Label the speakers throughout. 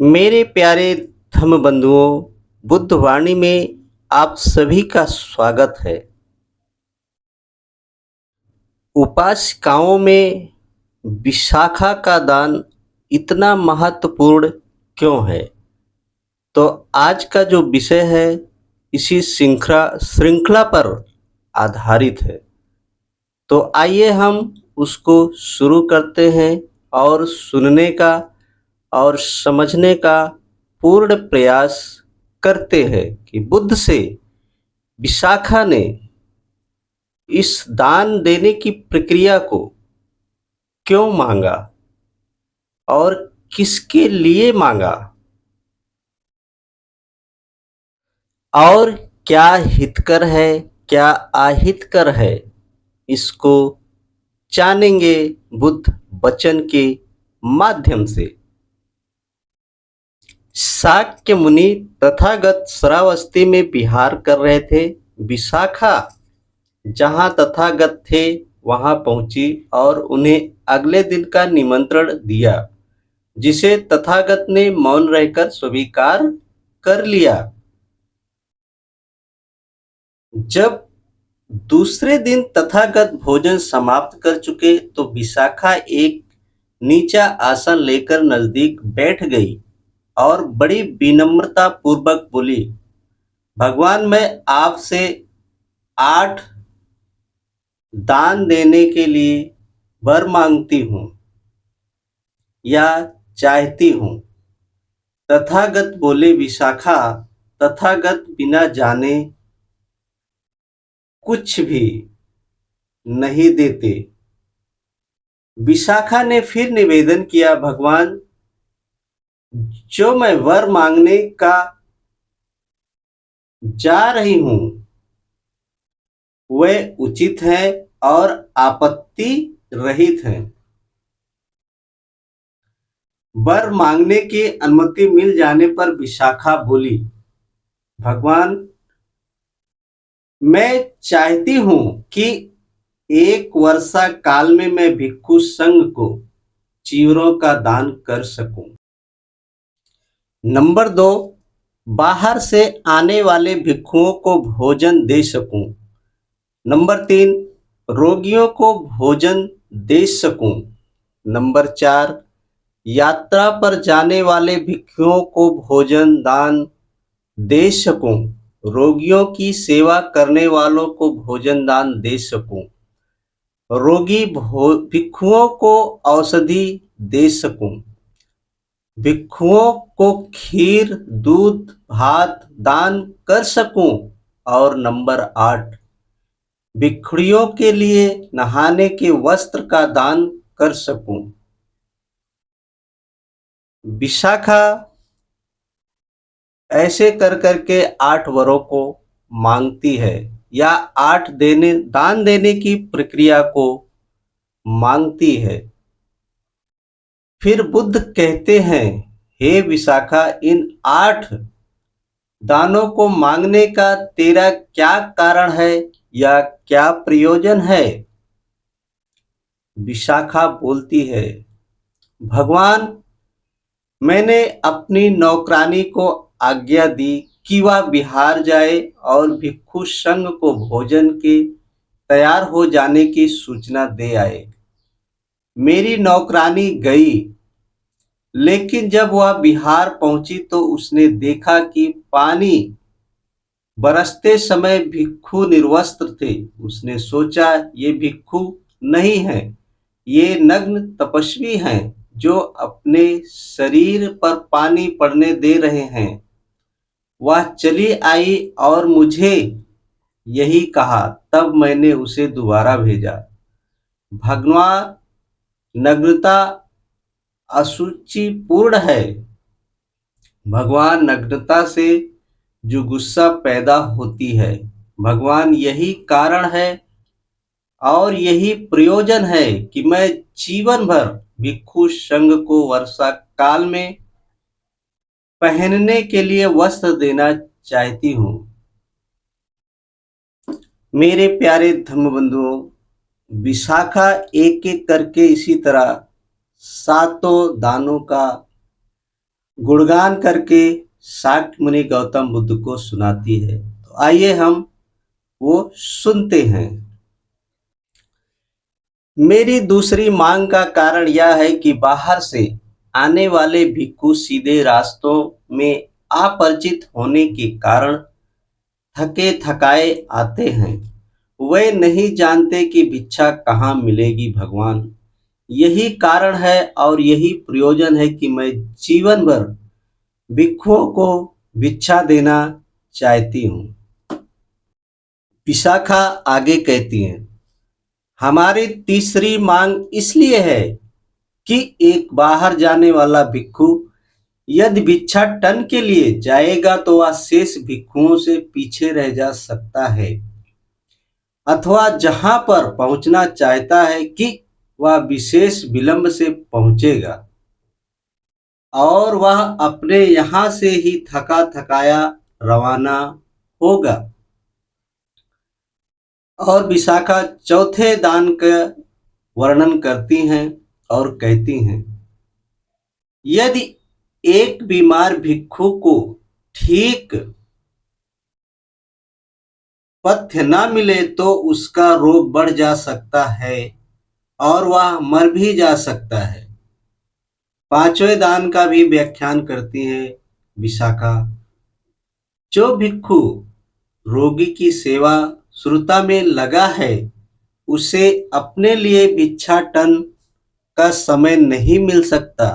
Speaker 1: मेरे प्यारे धम्म बंधुओं, बुद्धवाणी में आप सभी का स्वागत है। उपासिकाओं में विशाखा का दान इतना महत्वपूर्ण क्यों है? तो आज का जो विषय है इसी श्रृंखला पर आधारित है। तो आइए हम उसको शुरू करते हैं और सुनने का और समझने का पूर्ण प्रयास करते हैं कि बुद्ध से विशाखा ने इस दान देने की प्रक्रिया को क्यों मांगा और किसके लिए मांगा और क्या हितकर है, क्या अहितकर है, इसको जानेंगे बुद्ध वचन के माध्यम से। शाक्य मुनि तथागत श्रावस्ती में विहार कर रहे थे। विशाखा जहाँ तथागत थे वहाँ पहुँची और उन्हें अगले दिन का निमंत्रण दिया, जिसे तथागत ने मौन रहकर स्वीकार कर लिया। जब दूसरे दिन तथागत भोजन समाप्त कर चुके तो विशाखा एक नीचा आसन लेकर नजदीक बैठ गई और बड़ी विनम्रता पूर्वक बोली, भगवान, मैं आपसे 8 दान देने के लिए वर मांगती हूँ या चाहती हूँ। तथागत बोले, विशाखा, तथागत बिना जाने कुछ भी नहीं देते। विशाखा ने फिर निवेदन किया, भगवान, जो मैं वर मांगने का जा रही हूँ वह उचित है और आपत्ति रहित है। वर मांगने की अनुमति मिल जाने पर विशाखा बोली, भगवान, मैं चाहती हूँ कि 1 वर्षा काल में मैं भिक्षु संघ को चीवरों का दान कर सकूं। नंबर 2, बाहर से आने वाले भिक्षुओं को भोजन दे सकूं। नंबर 3, रोगियों को भोजन दे सकूं। नंबर 4, यात्रा पर जाने वाले भिक्षुओं को भोजन दान दे सकूं। रोगियों की सेवा करने वालों को भोजन दान दे सकूं। रोगी भिक्षुओं को औषधि दे सकूं। भिक्षुओं को खीर, दूध, भात दान कर सकूं। और नंबर 8, भिक्षुओं के लिए नहाने के वस्त्र का दान कर सकूं। विशाखा ऐसे कर करके 8 वरों को मांगती है या 8 दान देने की प्रक्रिया को मांगती है। फिर बुद्ध कहते हैं, हे विशाखा, इन 8 दानों को मांगने का तेरा क्या कारण है या क्या प्रयोजन है? विशाखा बोलती है, भगवान, मैंने अपनी नौकरानी को आज्ञा दी कि वह बिहार जाए और भिक्षु संघ को भोजन के तैयार हो जाने की सूचना दे आए। मेरी नौकरानी गई, लेकिन जब वह बिहार पहुंची तो उसने देखा कि पानी बरसते समय भिक्षु निर्वस्त्र थे। उसने सोचा, ये भिक्षु नहीं है, ये नग्न तपस्वी हैं जो अपने शरीर पर पानी पड़ने दे रहे हैं। वह चली आई और मुझे यही कहा, तब मैंने उसे दोबारा भेजा। भगवान, नग्नता अशुचिपूर्ण है। भगवान, नग्नता से जुगुप्सा पैदा होती है। भगवान, यही कारण है और यही प्रयोजन है कि मैं जीवन भर भिक्षु संघ को वर्षा काल में पहनने के लिए वस्त्र देना चाहती हूँ। मेरे प्यारे धम्म बंधुओं, विशाखा एक एक करके इसी तरह 7 दानों का गुणगान करके शाक्य मुनि गौतम बुद्ध को सुनाती है। तो आइए हम वो सुनते हैं। मेरी दूसरी मांग का कारण यह है कि बाहर से आने वाले भिक्षु सीधे रास्तों में अपरिचित होने के कारण थके थकाए आते हैं। वे नहीं जानते कि भिक्षा कहाँ मिलेगी भगवान। यही कारण है और यही प्रयोजन है कि मैं जीवन भर भिक्षुओं को भिक्षा देना चाहती हूँ। विशाखा आगे कहती हैं, हमारी तीसरी मांग इसलिए है कि एक बाहर जाने वाला भिक्षु यदि भिक्षाटन के लिए जाएगा तो वह शेष भिक्षुओं से पीछे रह जा सकता है, अथवा जहां पर पहुंचना चाहता है कि वह विशेष विलंब से पहुंचेगा और वह अपने यहां से ही थका थकाया रवाना होगा। और विशाखा चौथे दान का वर्णन करती हैं और कहती हैं, यदि एक बीमार भिक्षु को ठीक पथ्य न मिले तो उसका रोग बढ़ जा सकता है और वह मर भी जा सकता है। पांचवें दान का भी व्याख्यान करती है विशाखा। जो भिक्षु रोगी की सेवा शुरुता में लगा है, उसे अपने लिए भिक्षाटन का समय नहीं मिल सकता।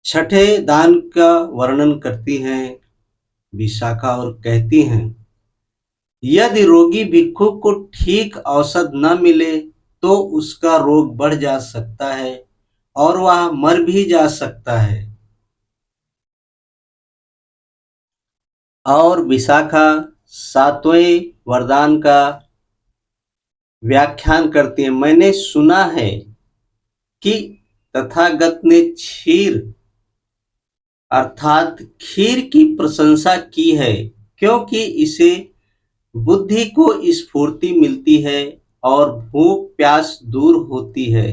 Speaker 1: छठे दान का वर्णन करती हैं विशाखा और कहती हैं, यदि रोगी भिक्षु को ठीक औषध न मिले तो उसका रोग बढ़ जा सकता है और वह मर भी जा सकता है। और विशाखा सातवें वरदान का व्याख्यान करती है। मैंने सुना है कि तथागत ने क्षीर अर्थात खीर की प्रशंसा की है, क्योंकि इसे बुद्धि को स्फूर्ति मिलती है और भूख प्यास दूर होती है।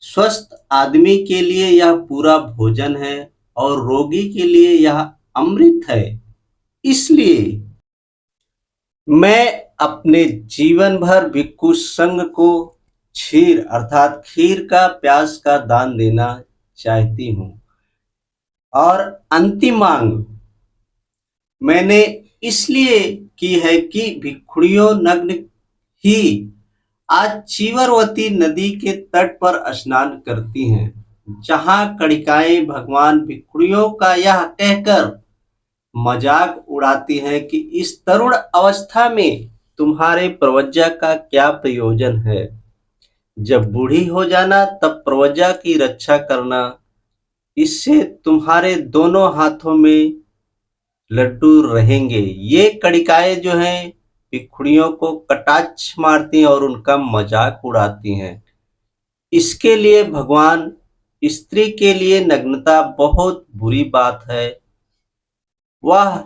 Speaker 1: स्वस्थ आदमी के लिए यह पूरा भोजन है और रोगी के लिए यह अमृत है। इसलिए मैं अपने जीवन भर भिक्षु संघ को क्षीर अर्थात खीर का प्यास का दान देना चाहती हूँ। और अंतिम मांग मैंने इसलिए की है कि भिक्षुणियों नग्न ही आज चीवरवती नदी के तट पर स्नान करती हैं, जहां कड़िकाएं भगवान भिक्षुणियों का यह कहकर मजाक उड़ाती हैं कि इस तरुण अवस्था में तुम्हारे प्रवज्जा का क्या प्रयोजन है। जब बूढ़ी हो जाना तब प्रवज्जा की रक्षा करना, इससे तुम्हारे दोनों हाथों में लड्डू रहेंगे। ये कड़िकाएं जो हैं भिक्षुणियों को कटाक्ष मारती हैं और उनका मजाक उड़ाती हैं। इसके लिए भगवान स्त्री के लिए नग्नता बहुत बुरी बात है। वह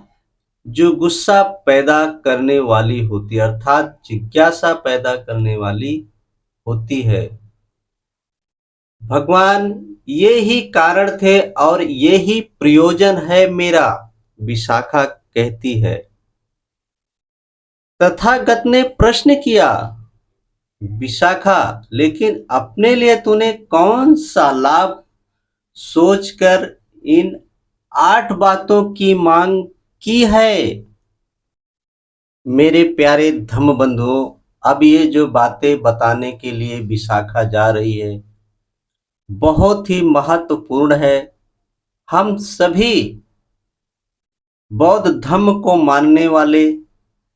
Speaker 1: जो गुस्सा पैदा करने वाली होती है अर्थात जिज्ञासा पैदा करने वाली होती है। भगवान ये ही कारण थे और ये ही प्रयोजन है मेरा, विशाखा कहती है। तथागत ने प्रश्न किया, विशाखा लेकिन अपने लिए तूने कौन सा लाभ सोचकर इन 8 बातों की मांग की है। मेरे प्यारे धम्म बंधुओं, अब ये जो बातें बताने के लिए विशाखा जा रही है बहुत ही महत्वपूर्ण है। हम सभी बौद्ध धर्म को मानने वाले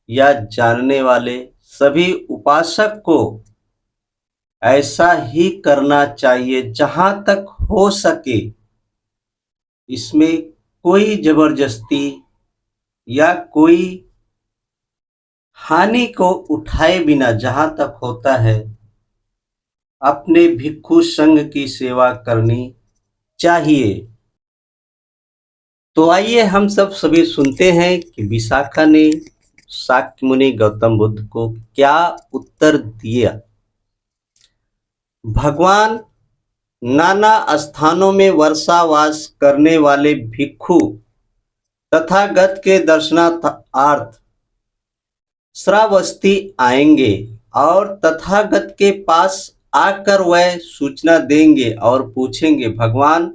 Speaker 1: या जानने वाले सभी उपासक को ऐसा ही करना चाहिए जहां तक हो सके। इसमें कोई जबरदस्ती या कोई हानि को उठाए बिना जहां तक होता है अपने भिक्षु संघ की सेवा करनी चाहिए। तो आइए हम सब सभी सुनते हैं कि विशाखा ने शाक्य मुनि गौतम बुद्ध को क्या उत्तर दिया। भगवान नाना स्थानों में वर्षावास करने वाले भिक्षु तथागत के दर्शनार्थ श्रावस्ती आएंगे और तथागत के पास आकर वह सूचना देंगे और पूछेंगे, भगवान,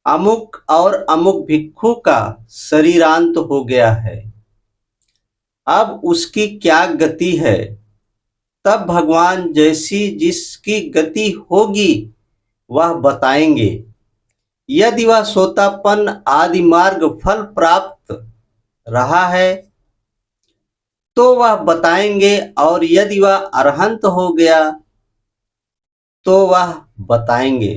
Speaker 1: अमुक और अमुक भिक्षु का शरीरांत हो गया है, अब उसकी क्या गति है। तब भगवान जैसी जिसकी गति होगी वह बताएंगे। यदि वह सोतापन आदि मार्ग फल प्राप्त रहा है तो वह बताएंगे, और यदि वह अरहंत हो गया तो वह बताएंगे।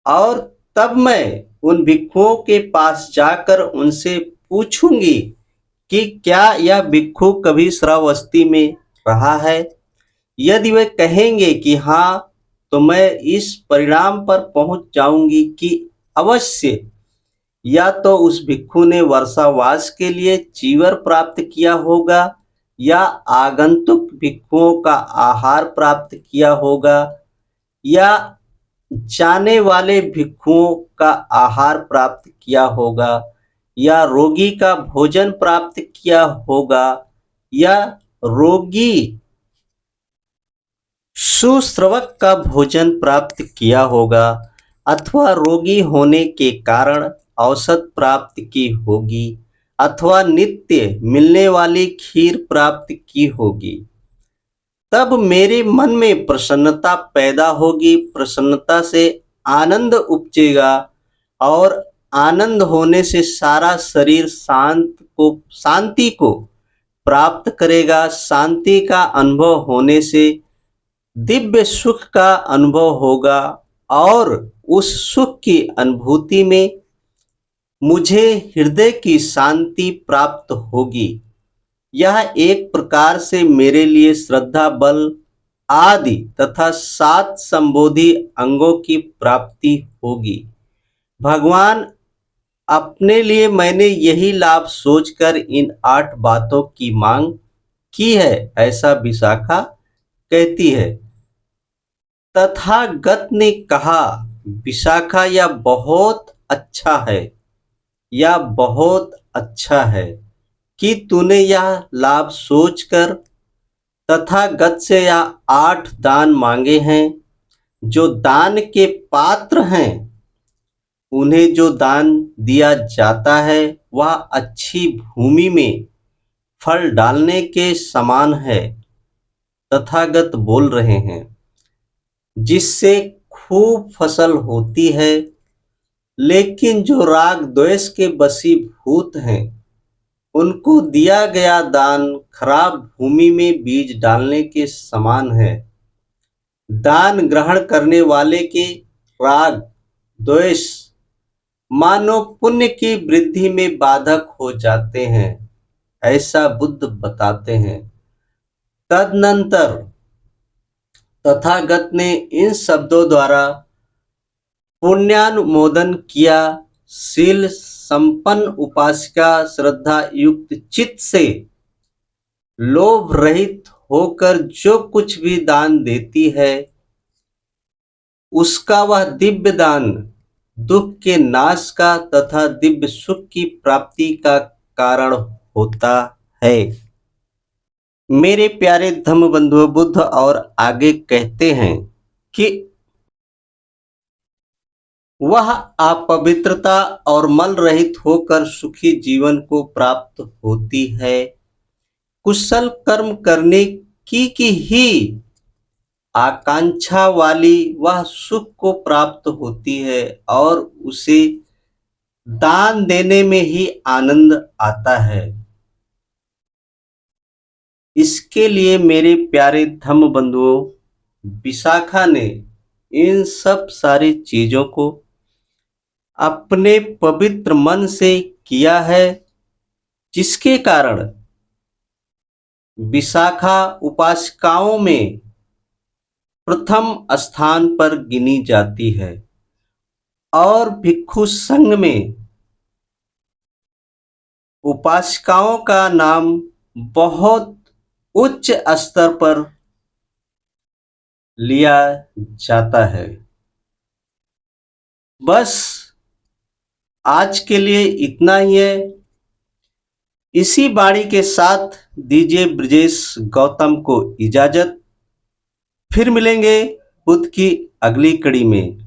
Speaker 1: और तब मैं उन भिक्षुओं के पास जाकर उनसे पूछूंगी कि क्या यह भिक्षु कभी श्रावस्ती में रहा है। यदि वे कहेंगे कि हाँ, तो मैं इस परिणाम पर पहुंच जाऊंगी कि अवश्य या तो उस भिक्षु ने वर्षावास के लिए चीवर प्राप्त किया होगा या आगंतुक भिक्षुओं का आहार प्राप्त किया होगा या जाने वाले भिक्षुओं का आहार प्राप्त किया होगा या रोगी का भोजन प्राप्त किया होगा या रोगी सुश्रवक का भोजन प्राप्त किया होगा अथवा रोगी होने के कारण औषध प्राप्त की होगी अथवा नित्य मिलने वाली खीर प्राप्त की होगी। तब मेरे मन में प्रसन्नता पैदा होगी, प्रसन्नता से आनंद उपजेगा और आनंद होने से सारा शरीर शांति को प्राप्त करेगा। शांति का अनुभव होने से दिव्य सुख का अनुभव होगा और उस सुख की अनुभूति में मुझे हृदय की शांति प्राप्त होगी। यह एक प्रकार से मेरे लिए श्रद्धा बल आदि तथा 7 संबोधि अंगों की प्राप्ति होगी। भगवान, अपने लिए मैंने यही लाभ सोचकर इन 8 बातों की मांग की है, ऐसा विशाखा कहती है। तथागत ने कहा, विशाखा, यह बहुत अच्छा है, यह बहुत अच्छा है कि तूने यह लाभ सोचकर तथागत से यह 8 दान मांगे हैं। जो दान के पात्र हैं उन्हें जो दान दिया जाता है वह अच्छी भूमि में फल डालने के समान है। तथागत बोल रहे हैं, जिससे खूब फसल होती है, लेकिन जो राग द्वेष के वशीभूत हैं उनको दिया गया दान खराब भूमि में बीज डालने के समान है। दान ग्रहण करने वाले के राग द्वेष मानो पुण्य की वृद्धि में बाधक हो जाते हैं, ऐसा बुद्ध बताते हैं। तदनंतर तथागत ने इन शब्दों द्वारा पुण्यानुमोदन किया। शील संपन्न उपासिका श्रद्धा युक्त चित्त से लोभ रहित होकर जो कुछ भी दान देती है उसका वह दिव्य दान दुख के नाश का तथा दिव्य सुख की प्राप्ति का कारण होता है। मेरे प्यारे धम्म बंधुओं, बुद्ध और आगे कहते हैं कि वह अपवित्रता और मल रहित होकर सुखी जीवन को प्राप्त होती है। कुशल कर्म करने की ही आकांक्षा वाली वह सुख को प्राप्त होती है और उसे दान देने में ही आनंद आता है। इसके लिए मेरे प्यारे धम्म बंधुओं, विशाखा ने इन सब सारी चीजों को अपने पवित्र मन से किया है, जिसके कारण विशाखा उपासिकाओं में प्रथम स्थान पर गिनी जाती है और भिक्षु संघ में उपासिकाओं का नाम बहुत उच्च स्तर पर लिया जाता है। बस आज के लिए इतना ही है। इसी बाणी के साथ दीजिए ब्रजेश गौतम को इजाजत। फिर मिलेंगे बुध की अगली कड़ी में।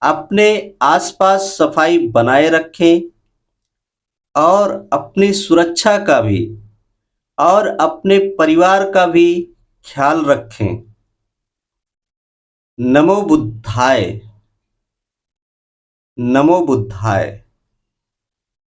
Speaker 1: अपने आसपास सफाई बनाए रखें और अपनी सुरक्षा का भी और अपने परिवार का भी ख्याल रखें। नमो बुद्धाय। नमो बुद्धाय।